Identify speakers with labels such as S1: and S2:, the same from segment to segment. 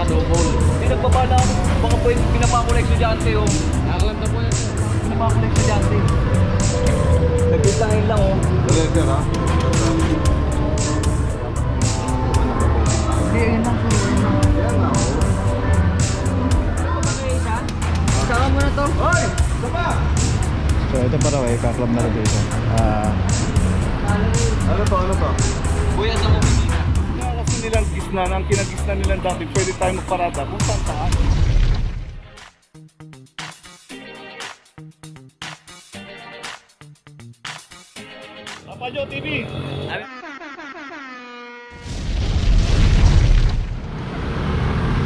S1: naka-double. Hindi nagbabala ako. Baka pwede pinapakula estudyante oh. Nakaklap na po yan. Pinapakula estudyante. Nagpintahin lang oh.
S2: Letter ha?
S1: Hindi, ayun lang po.
S2: Yan na oh.
S1: Saka mo na to.
S2: Hoy! Isa pa!
S3: So ito para kayo, kaklab na rin dito.
S2: Ano to? Ano to?
S1: Kuya sa kumisina.
S2: Kasi nilang gisnan, ang kinagisnan nilang dati, pwede tayo magparada kung saan saan. Rapadyo TV!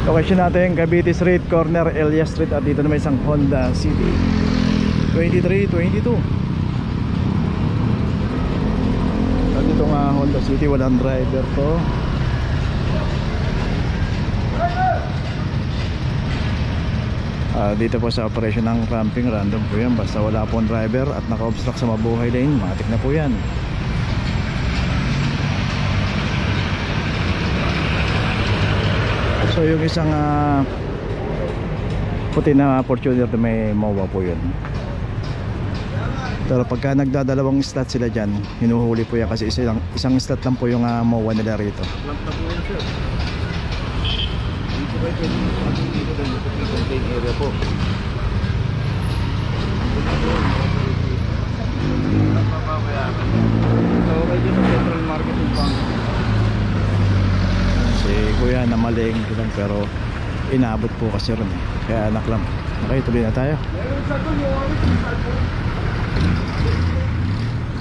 S3: Location natin, Cavite Street, corner Elias Street. At dito na may isang Honda City 2322. At dito nga Honda City, walang driver to. Dito po sa operation ng ramping, random po yan. Basta wala pong driver at naka-obstruct sa mabuhay lane, matik na po yan. So yung isang puti na Fortuner na may MOA po yun. Pero pagka nagdadalawang slot sila dyan, hinuhuli po yan kasi isang slot lang po yung MOA nila rito.
S2: Lanta po yan sir. Dito ba ito dito din yung contain area po. So kayo dito sa Central Market yung pang
S3: Si kuya na malengke lang pero inabot po kasi ron eh. Kaya anak lang. Okay, tuloy na tayo.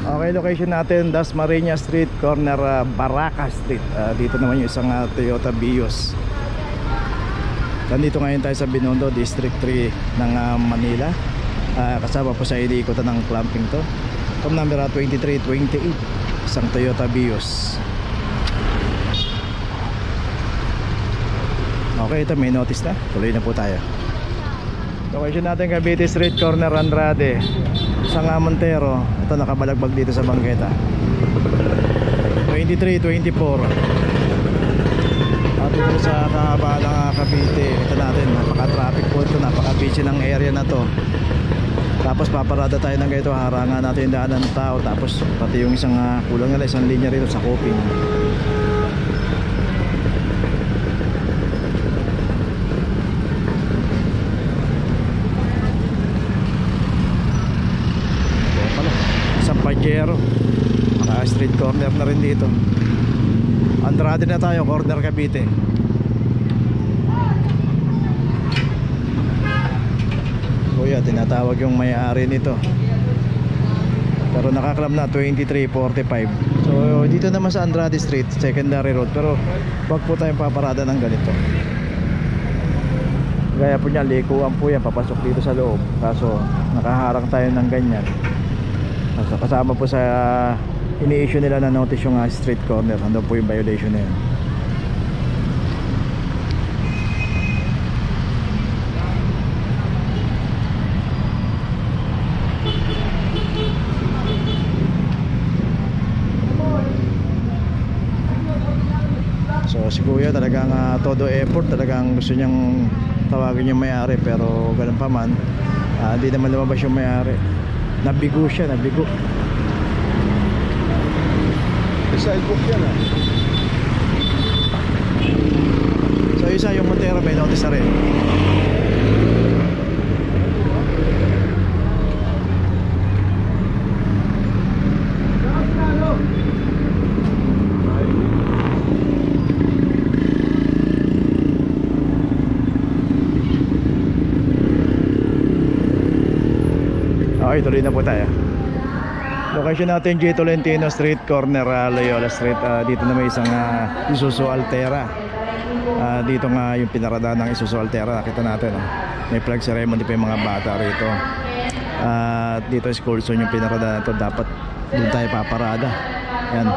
S3: Okay, location natin Dasmariñas Street, corner Baraka Street. Dito naman yung isang Toyota Vios. Nandito ngayon tayo sa Binondo, District 3 ng Manila. Kasama po sa iliikotan ng clamping to. Tom number 2328, isang Toyota Vios. Okay, ito may notice na. Tuloy na po tayo. Location natin Cavite Street, corner Andrade, isang Montero. Ito nakabalagbag dito sa bangketa 2324. At dito sa kahaba ng Cavite, ito natin, napaka-traffic po ito, napaka-busy ng area na to. Tapos paparada tayo ng ganito, harangan natin yung daanan ng tao. Tapos pati yung isang kulang nila, isang linya rito sa Coping. Isang Pajero, street corner na rin dito. Andrade na tayo, corner Cavite. Kuya, tinatawag yung may-ari nito. Pero nakaklam na 2345. So dito naman sa Andrade Street, secondary road. Pero wag po tayong paparada ng ganito. Gaya po niya, likuan po yan, papasok dito sa loob. Kaso nakaharang tayo ng ganyan. So, kasama po sa ini-issue nila na notice yung street corner. Ano po yung violation na yun. So si kuya talagang todo effort, talagang gusto niyang tawagin yung may-ari. Pero ganun pa man, hindi naman lumabas yung may-ari. Nabigo siya, nabigo.
S2: sidewalk yan ah.
S3: So isa yung Montero may notice na rin. Okay, tuloy na po tayo. Location natin G. Tolentino Street, corner Loyola Street. Dito na may isang Isuzu Altera. Dito nga yung pinaradahan ng Isuzu Altera. Nakita natin may flag ceremony pa yung mga bata rito. Dito is school zone yung pinaradahan ito. Dapat doon tayo paparada. Yan.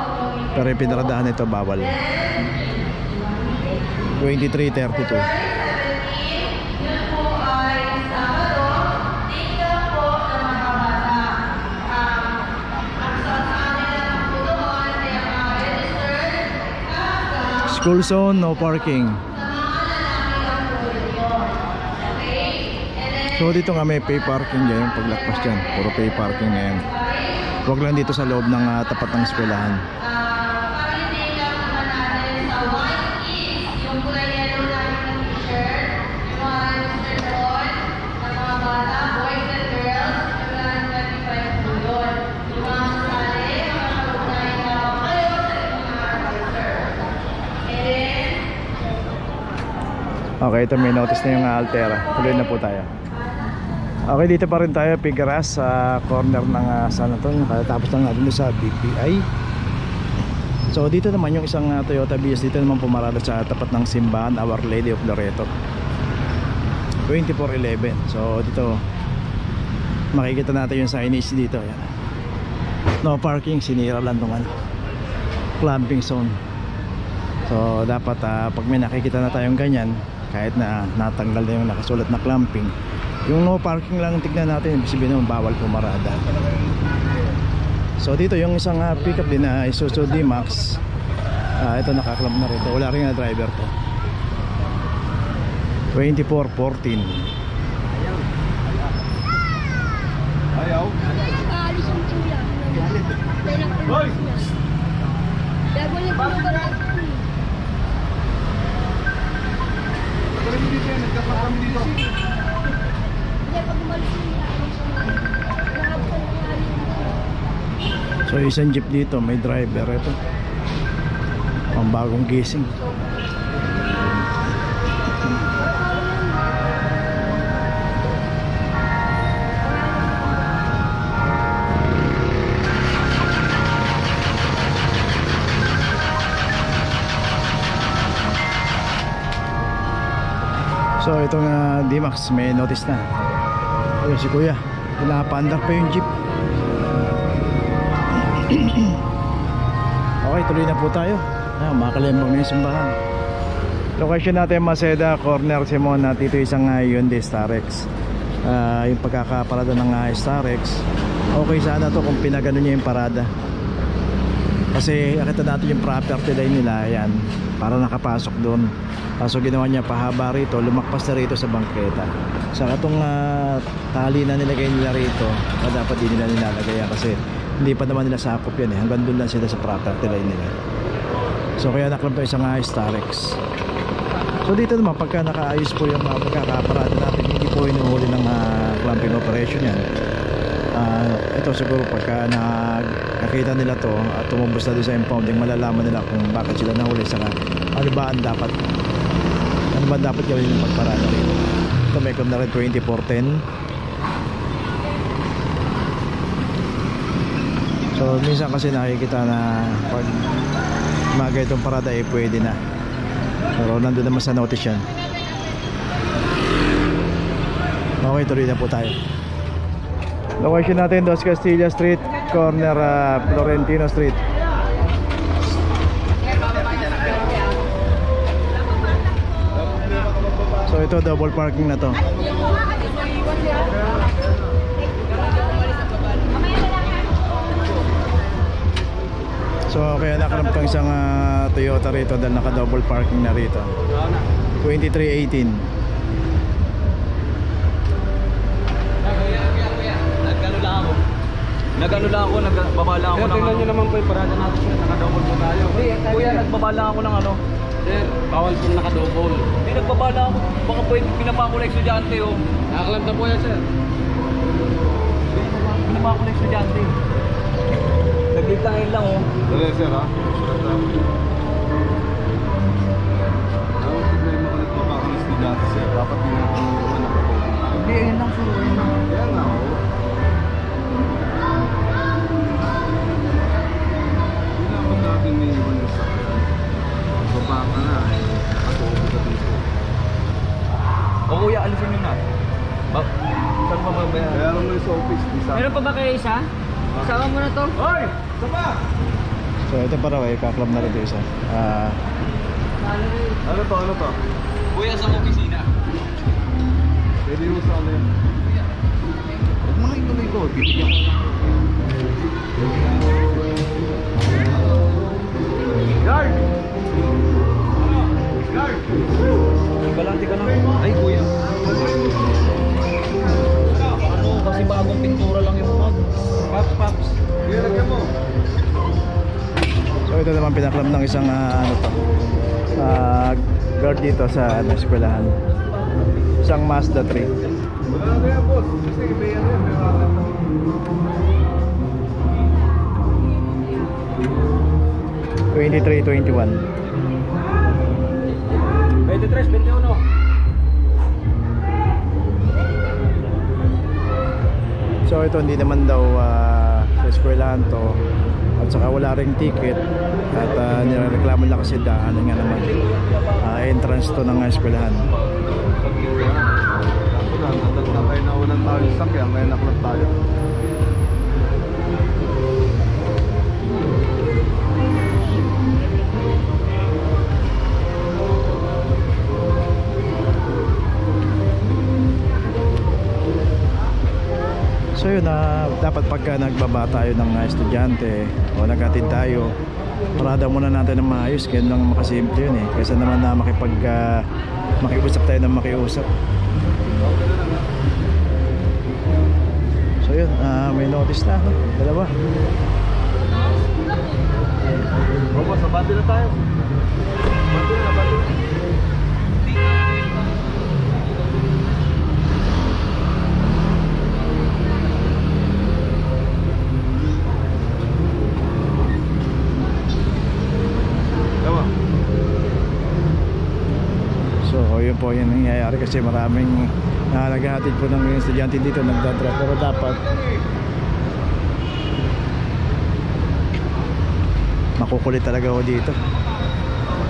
S3: Pero yung pinaradahan ito bawal. 2332. School zone, no parking. So dito nga may pay parking dyan, yung paglakpas dyan, puro pay parking ngayon. Huwag lang dito sa loob ng tapat ng eskwelahan. Okay, ito may notice na yung Altera. Tuloy na po tayo. Okay, dito pa rin tayo, Figueras, sa corner ng saan na ito, tapos lang natin sa BPI. So dito naman yung isang Toyota Vios, dito naman pumarada sa tapat ng simbahan Our Lady of Loreto, 2411. So dito makikita natin yung signage dito. Ayan. No parking, sinira lang itong clamping zone. So dapat pag may nakikita na tayong ganyan, kahit na natanggal na yung nakasulat na clamping, yung no parking lang tignan natin, ibig sabihin naman bawal pumarada. So dito yung isang pickup din na Isuzu D-Max, ito nakaklamp na rito, wala rin na driver to, 2414.
S2: Ayaw.
S4: Nakaalis yung kuya.
S2: Hoy!
S4: Bago niya po yung
S2: Kami dito yan, nagkapag kami dito.
S4: Hindi, pag umalis niya,
S3: So isang jeep dito, may driver ito. Ang bagong gising. So itong D-Max may notice na. Ayun si kuya, pinapaandar pa yung jeep. Okay, tuloy na po tayo. Makalembang na yung simbahan. Location natin Maceda, corner Simon, at ito isang Hyundai Starex. Yung pagkakaparada ng Starex, okay sana to kung pinagano niya yung parada. Kasi nakita natin yung property line nila, yan, para nakapasok doon. So ginawa niya pahaba rito, lumakpas na rito sa bangketa. Saka itong tali na nilagay nila rito, dapat din nila nilalagay yan kasi hindi pa naman nila sakop yan hanggang doon lang sila sa property line nila. So kaya naklamp pa isang Starex. So dito naman pagka nakaayos po yung pagkakaparada natin, hindi po inuhuli ng clamping operation yan. Ito siguro pagka nakita nila to at tumubos na doon sa impounding, malalaman nila kung bakit sila nahuli, saka ano ba dapat gawin yung pagparada rito. Ito may club na rin 2410. So minsan kasi nakikita na pag mga itong parada pwede na, pero nandun naman sa notice yan. Okay, tuloy na po tayo. Location natin Dos Castilla Street, corner Florentino Street. So ito double parking na to. So kaya nakaramp kang isang Toyota rito dahil naka double parking na rito. 2318.
S1: Nagano lang ako, nagbaba lang ako ng
S2: Tingnan nyo naman po yung parada natin sila, naka-double po tayo.
S1: Kuya, nagbaba lang ako ng ano.
S2: Sir, bawal po naka-double.
S1: Hindi, nagbaba lang ako. Baka pwede pinapako na estudyante oh.
S2: Nakakalanta po yan, sir.
S1: Pinapako na estudyante. Naglintahin lang oh.
S2: Dali, sir, ha? Dapat tignan mo ulit mapakalis ni dati, sir. Dapat din natin naman naka-double.
S1: Hindi, ayun lang sir. Ayun lang.
S2: Yan nga, oh. Hindi naman natin may iwan yung sakit. Baba ka na, nakatubo ka dito.
S1: O kuya, alisin nyo na. Saan ba ba yan?
S2: Kaya lang mo yung sa office, di sa...
S5: Meron pa ba kayo isa? Sama mo na to.
S2: Hoy! Saba!
S3: So ito para kaklab na rin isa.
S2: Ano to, ano to?
S1: Kuya, sa opisina.
S2: Pwede yung sa ano yun? Huwag mo lang ituloy ko, bibigyan ko lang. Guard! Guard!
S1: Tika lang. Ay, kuya.
S3: ito naman pinaklam ng isang guard dito sa eskwelahan. Isang Mazda 3.
S2: Wala na yan, boss. Kasi may ano yan, may racket na.
S3: 23-21.
S1: 23-21.
S3: So ito hindi naman daw sa eskwelahan to, at saka wala ring ticket, at nireklamo lang kasi daan nga naman entrance to ng eskwelahan.
S2: Natal na tayo na unang tayo sa sakyan, ngayon naklap tayo.
S3: So yun, dapat pagka nagbaba tayo ng estudyante o naghatid tayo, parada muna natin ng maayos, kaya lang makasimple yun eh, kaysa naman na makiusap tayo ng makiusap. So yun, may notice na, dalawa.
S2: Bobo, sa bati na tayo. Bati na.
S3: So yun po yung nangyayari kasi maraming naghahatid po ng estudyante dito, nagdadrop, pero dapat makukulit talaga ako dito.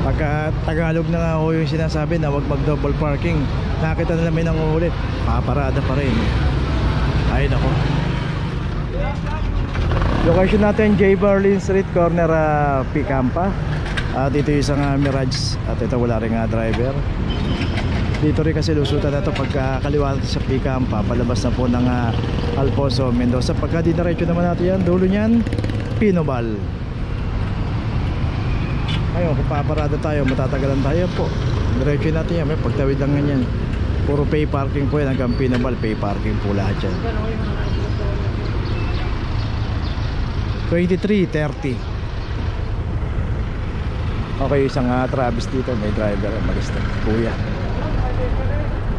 S3: Pagka Tagalog na nga ako yung sinasabi na wag mag double parking, nakita na namin ang ulit, paparada pa rin. Ay nako. Location natin J. Berlin Street, corner Picampa. Dito yung isang Mirage, at ito wala rin driver. Dito rin kasi lusutan na ito pagka kaliwa sa Picampa, palabas na po ng Alfonso Mendoza. Pagka dinaretso naman natin yan, dulo niyan Pinobal. Ayun, kung paparada tayo, matatagalan tayo po. Diretso natin yan, may pagtawid lang ganyan. Puro pay parking po yan hanggang Pinobal, pay parking po lahat yan. 23:30. Okay, isang Travis dito, may driver, malis na kuya.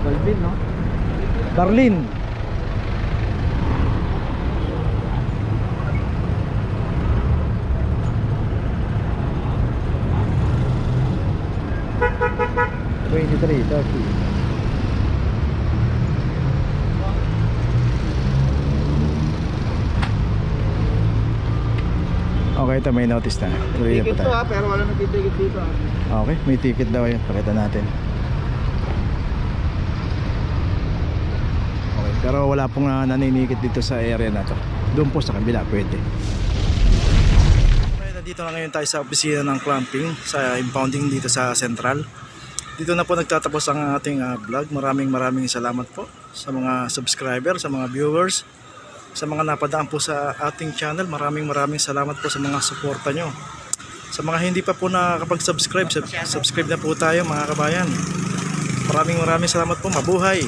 S1: Balvin, no?
S3: Darlene. Okay, ito may notice na.
S2: Ticket to pero wala nagtitikit dito
S3: Okay, may ticket daw yun. Pakita natin. Okay, pero wala pong naninikit dito sa area na to. Doon po sa kabila pwede. Okay, nandito na ngayon tayo sa opisina ng clamping, sa impounding dito sa Central. Dito na po nagtatapos ang ating vlog. Maraming salamat po sa mga subscriber, sa mga viewers, sa mga napadaan po sa ating channel. Maraming salamat po sa mga suporta nyo. Sa mga hindi pa po nakakapag-subscribe, subscribe na po tayo mga kabayan. Maraming salamat po. Mabuhay!